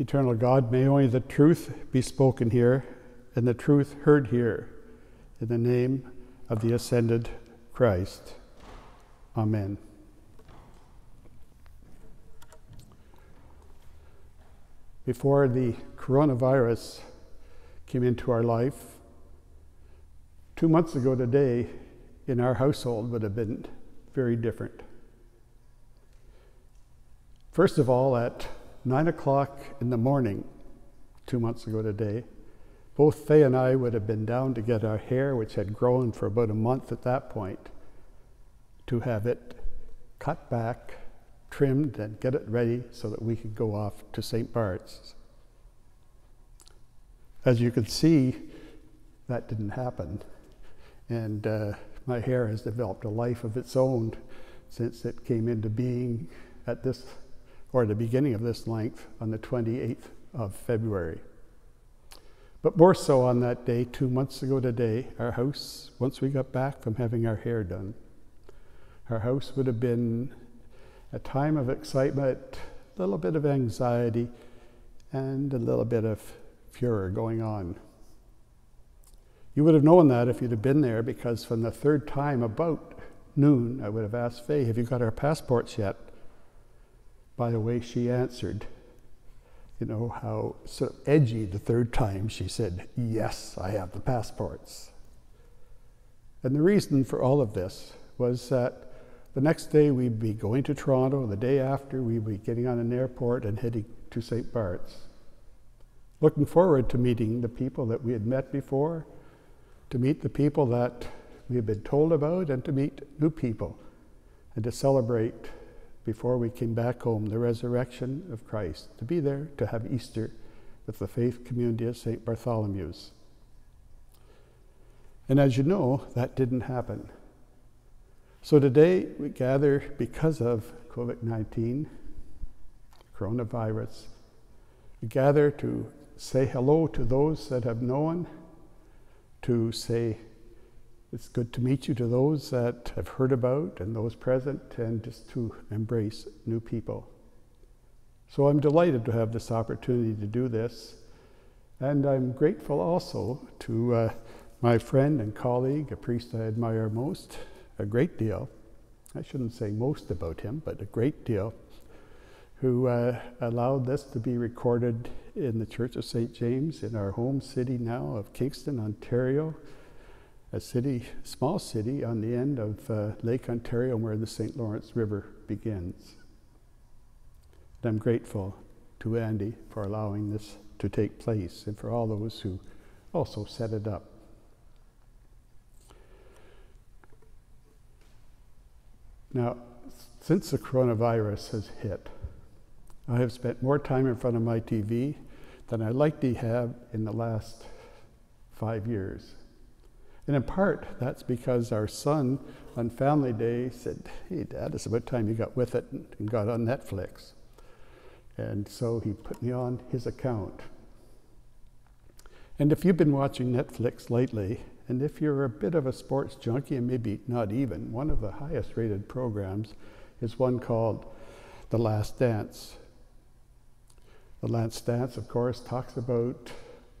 Eternal God, may only the truth be spoken here and the truth heard here, in the name of the ascended Christ. Amen. Before the coronavirus came into our life, 2 months ago today, in our household would have been very different. First of all, at 9 o'clock in the morning, 2 months ago today, both Faye and I would have been down to get our hair, which had grown for about a month at that point, to have it cut back, trimmed, and get it ready so that we could go off to St. Bart's. As you can see, that didn't happen. And my hair has developed a life of its own since it came into being at this, or the beginning of this length, on the 28th of February. But more so on that day, 2 months ago today, our house, once we got back from having our hair done, our house would have been a time of excitement, a little bit of anxiety, and a little bit of furor going on. You would have known that if you'd have been there, because from the third time, about noon, I would have asked Faye, have you got our passports yet? By the way, she answered, you know, how sort of edgy the third time, she said, yes, I have the passports. And the reason for all of this was that the next day we'd be going to Toronto, the day after we'd be getting on an airport and heading to St. Bart's. Looking forward to meeting the people that we had met before, to meet the people that we had been told about, and to meet new people, and to celebrate, before we came back home, the resurrection of Christ, to be there to have Easter with the faith community of St. Bartholomew's. And as you know, that didn't happen. So today we gather because of COVID-19, coronavirus. We gather to say hello to those that have known, to say it's good to meet you to those that have heard about and those present, and just to embrace new people. So I'm delighted to have this opportunity to do this, and I'm grateful also to my friend and colleague, a priest I admire most, a great deal. I shouldn't say most about him, but a great deal, who allowed this to be recorded in the Church of St. James in our home city now of Kingston, Ontario, a city, small city on the end of Lake Ontario where the St. Lawrence River begins. And I'm grateful to Andy for allowing this to take place, and for all those who also set it up. Now, since the coronavirus has hit, I have spent more time in front of my TV than I likely have in the last 5 years. And in part, that's because our son on Family Day said, hey, Dad, it's about time you got with it and got on Netflix. And so he put me on his account. And if you've been watching Netflix lately, and if you're a bit of a sports junkie, and maybe not even, one of the highest rated programs is one called The Last Dance. The Last Dance, of course, talks about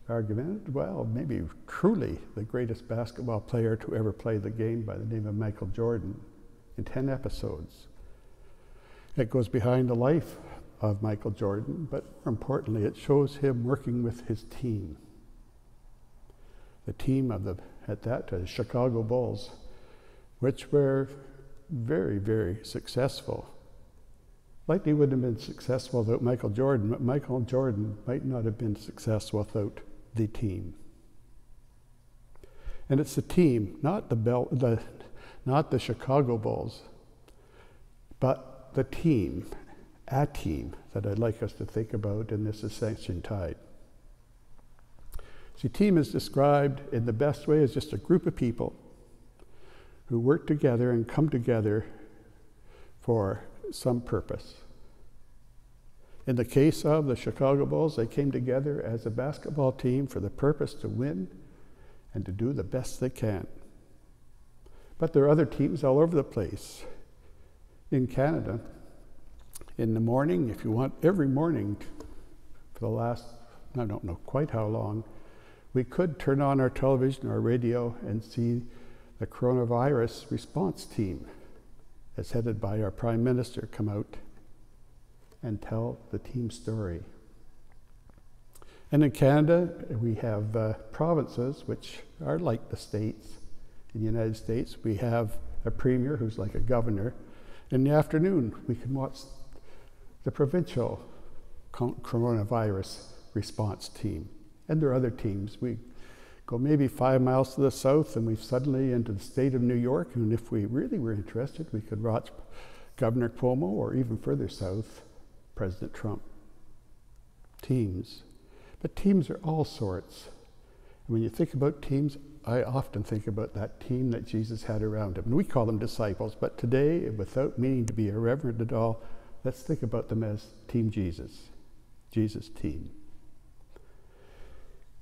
argument, well, maybe truly the greatest basketball player to ever play the game, by the name of Michael Jordan, in 10 episodes. It goes behind the life of Michael Jordan, but more importantly, it shows him working with his team. The team of the Chicago Bulls, which were very, very successful. Likely wouldn't have been successful without Michael Jordan, but Michael Jordan might not have been successful without the team. And it's the team, not the Chicago Bulls, but the team, a team, that I'd like us to think about in this Ascension tide. See, team is described in the best way as just a group of people who work together and come together for some purpose. In the case of the Chicago Bulls, they came together as a basketball team for the purpose to win and to do the best they can. But there are other teams all over the place. In Canada, in the morning, if you want, every morning for the last, I don't know quite how long, we could turn on our television or radio and see the coronavirus response team, as headed by our Prime Minister, come out and tell the team story. And in Canada, we have provinces which are like the states. In the United States, we have a premier who's like a governor. In the afternoon, we can watch the provincial coronavirus response team. And there are other teams. We go maybe 5 miles to the south and we've suddenly into the state of New York. And if we really were interested, we could watch Governor Cuomo, or even further south, President Trump. Teams. But teams are all sorts. And when you think about teams, I often think about that team that Jesus had around him. And we call them disciples, but today, without meaning to be irreverent at all, let's think about them as Team Jesus. Jesus' team.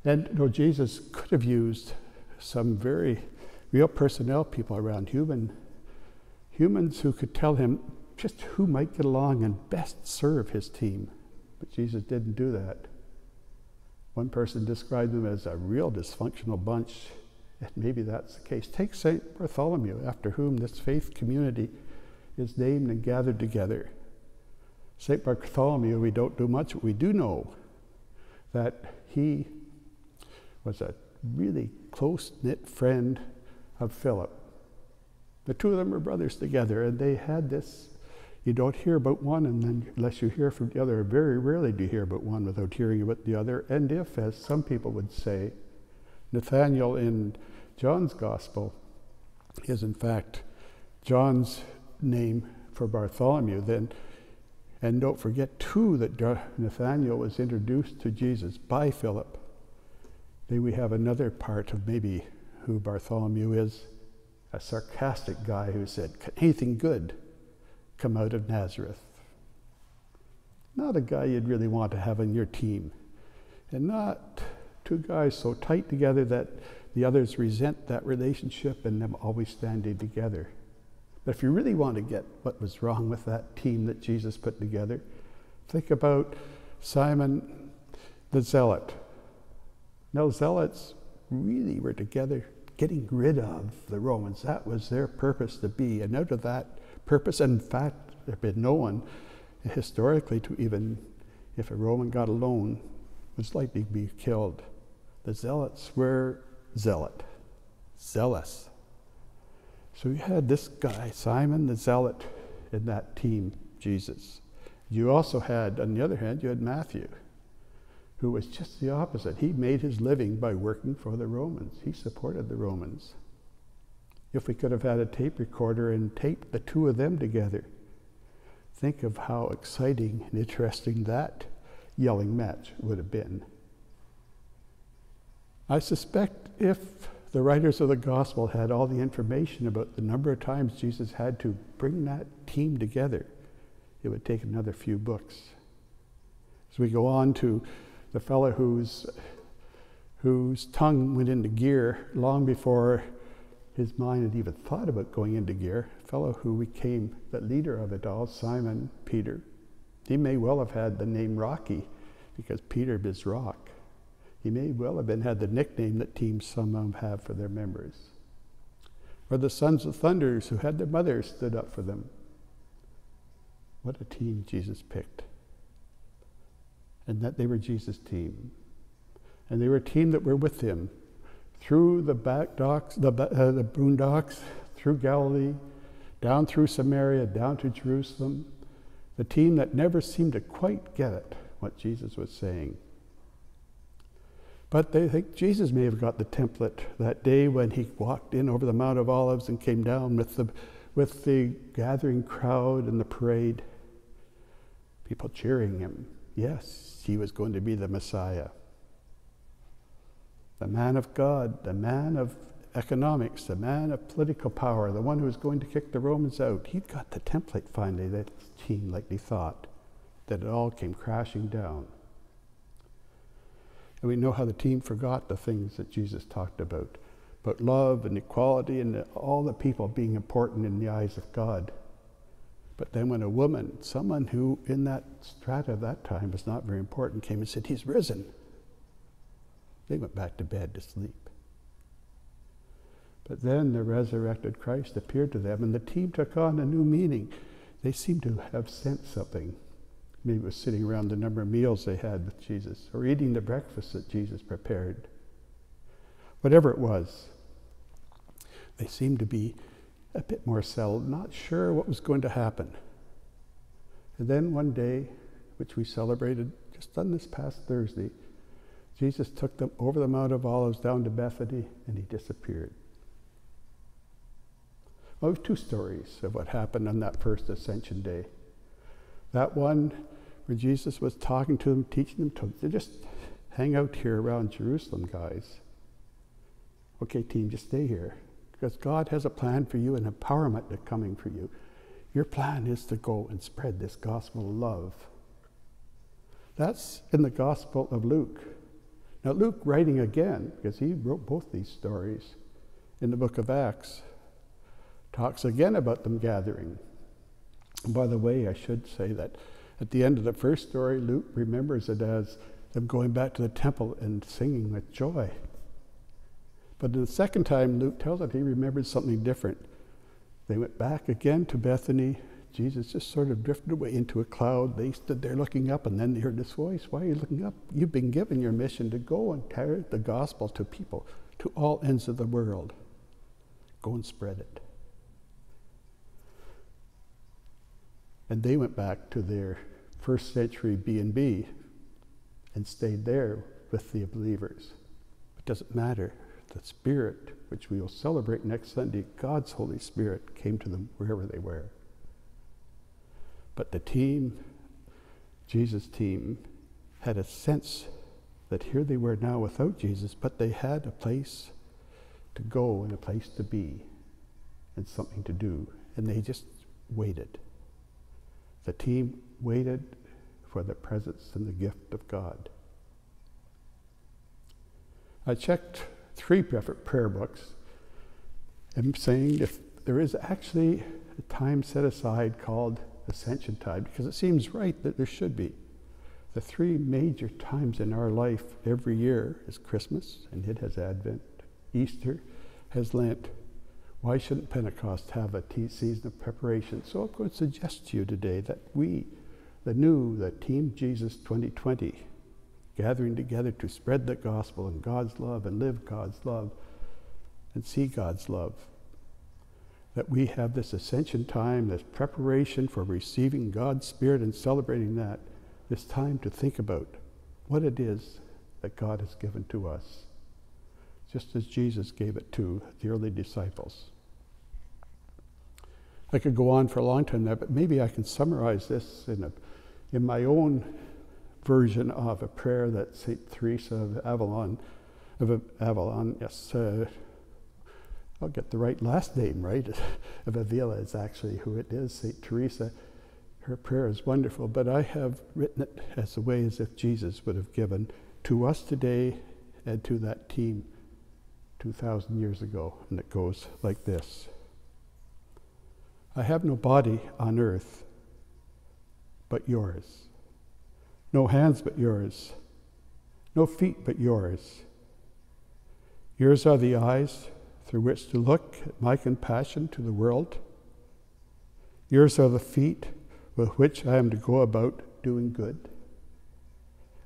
And Jesus could have used some very real personnel people around, humans who could tell him just who might get along and best serve his team. But Jesus didn't do that. One person described them as a real dysfunctional bunch, and maybe that's the case. Take St. Bartholomew, after whom this faith community is named and gathered together. St. Bartholomew, we don't do much, but we do know that he was a really close-knit friend of Philip. The two of them were brothers together, and they had this. You don't hear about one, and then unless you hear from the other, very rarely do you hear about one without hearing about the other. And if, as some people would say, Nathaniel in John's Gospel is in fact John's name for Bartholomew, then, and don't forget too that Nathaniel was introduced to Jesus by Philip, then we have another part of maybe who Bartholomew is, a sarcastic guy who said, "Can anything good come out of Nazareth?" Not a guy you'd really want to have on your team. And not two guys so tight together that the others resent that relationship and them always standing together. But if you really want to get what was wrong with that team that Jesus put together, think about Simon the Zealot. Now, zealots really were together getting rid of the Romans. That was their purpose to be. And out of that purpose, and in fact, there had been no one historically to even, if a Roman got a loan, was likely to be killed. The zealots were zealous. So you had this guy, Simon the Zealot, in that team, Jesus. You also had, on the other hand, you had Matthew, who was just the opposite. He made his living by working for the Romans. He supported the Romans. If we could have had a tape recorder and taped the two of them together, think of how exciting and interesting that yelling match would have been. I suspect if the writers of the gospel had all the information about the number of times Jesus had to bring that team together, it would take another few books. As we go on to the fellow whose tongue went into gear long before his mind had even thought about going into gear, a fellow who became the leader of it all, Simon Peter. He may well have had the name Rocky because Peter is rock. He may well have had the nickname that teams some have for their members. Or the sons of thunders who had their mothers stood up for them. What a team Jesus picked. And that they were Jesus' team. And they were a team that were with him through the boondocks, through Galilee, down through Samaria, down to Jerusalem. The team that never seemed to quite get it, what Jesus was saying. But they think Jesus may have got the template that day when he walked in over the Mount of Olives and came down with the gathering crowd and the parade. People cheering him. Yes, he was going to be the Messiah. The man of God, the man of economics, the man of political power, the one who was going to kick the Romans out. He'd got the template finally, that team likely thought, that it all came crashing down. And we know how the team forgot the things that Jesus talked about love and equality and all the people being important in the eyes of God. But then when a woman, someone who in that strata of that time was not very important, came and said, he's risen, they went back to bed to sleep. But then the resurrected Christ appeared to them, and the team took on a new meaning. They seemed to have sensed something. Maybe it was sitting around the number of meals they had with Jesus, or eating the breakfast that Jesus prepared. Whatever it was, they seemed to be a bit more settled, not sure what was going to happen. And then one day, which we celebrated just on this past Thursday, Jesus took them over the Mount of Olives down to Bethany, and he disappeared. Well, we have two stories of what happened on that first Ascension day. That one where Jesus was talking to them, teaching them to just hang out here around Jerusalem, guys. Okay, team, just stay here. Because God has a plan for you, and empowerment that's coming for you. Your plan is to go and spread this gospel of love. That's in the Gospel of Luke. Now Luke, writing again, because he wrote both these stories in the book of Acts, talks again about them gathering. And by the way, I should say that at the end of the first story, Luke remembers it as them going back to the temple and singing with joy. But the second time, Luke tells it, he remembered something different. They went back again to Bethany. Jesus just sort of drifted away into a cloud. They stood there looking up, and then they heard this voice. Why are you looking up? You've been given your mission to go and carry the gospel to people, to all ends of the world. Go and spread it. And they went back to their first century B&B and stayed there with the believers. It doesn't matter. The Spirit, which we will celebrate next Sunday, God's Holy Spirit, came to them wherever they were. But the team, Jesus' team, had a sense that here they were now without Jesus, but they had a place to go and a place to be and something to do. And they just waited. The team waited for the presence and the gift of God. I checked 3 prayer books and saying if there is actually a time set aside called Ascension time, because it seems right that there should be. The 3 major times in our life every year is Christmas, and it has Advent. Easter has Lent. Why shouldn't Pentecost have a season of preparation? So I'm going to suggest to you today that we, the Team Jesus 2020, gathering together to spread the gospel and God's love and live God's love and see God's love, that we have this Ascension time, this preparation for receiving God's Spirit and celebrating that, this time to think about what it is that God has given to us, just as Jesus gave it to the early disciples. I could go on for a long time there, but maybe I can summarize this in my own version of a prayer that St. Teresa of Avila, I'll get the right last name right, of Avila is actually who it is, St. Teresa. Her prayer is wonderful, but I have written it as a way as if Jesus would have given to us today and to that team 2,000 years ago, and it goes like this. I have no body on earth but yours, no hands but yours, no feet but yours. Yours are the eyes through which to look at my compassion to the world. Yours are the feet with which I am to go about doing good.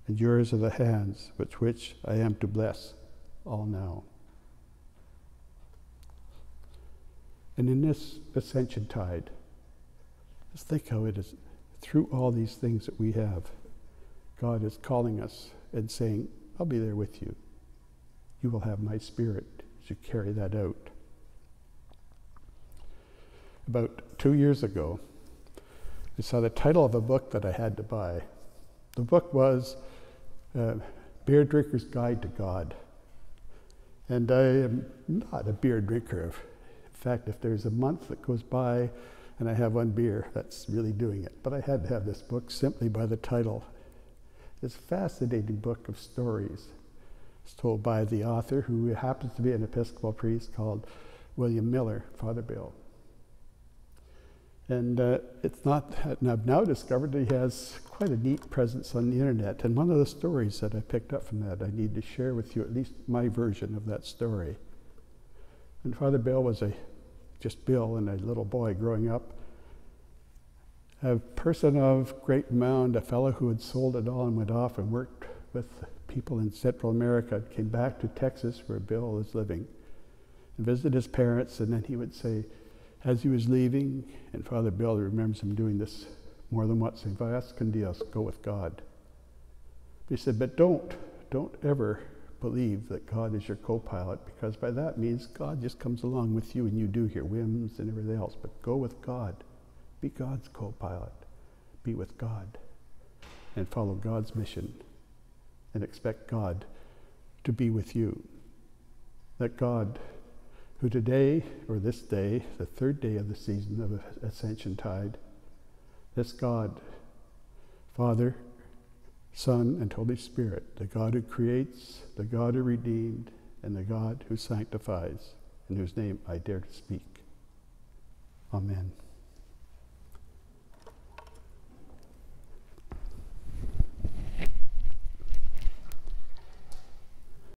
And yours are the hands with which I am to bless all now. And in this Ascension tide, just think how it is, through all these things that we have, God is calling us and saying, I'll be there with you. You will have my Spirit as you carry that out. About 2 years ago, I saw the title of a book that I had to buy. The book was Beer Drinker's Guide to God. And I am not a beer drinker. In fact, if there's a month that goes by and I have 1 beer, that's really doing it. But I had to have this book simply by the title. It's a fascinating book of stories. It's told by the author, who happens to be an Episcopal priest called William Miller, Father Bill. And it's not, and I've now discovered that he has quite a neat presence on the internet. And one of the stories that I picked up from that, I need to share with you at least my version of that story. And Father Bill was just Bill and a little boy growing up. A person of great renown, a fellow who had sold it all and went off and worked with people in Central America, came back to Texas where Bill is living and visited his parents, and then he would say, as he was leaving, and Father Bill remembers him doing this more than once, saying, "Vayas con Dios, go with God." He said, but don't ever believe that God is your co-pilot, because by that means God just comes along with you and you do your whims and everything else, but go with God. Be God's co-pilot. Be with God and follow God's mission and expect God to be with you. That God, who today, or this day, the third day of the season of Ascension Tide, this God, Father, Son, and Holy Spirit, the God who creates, the God who redeemed, and the God who sanctifies, in whose name I dare to speak. Amen.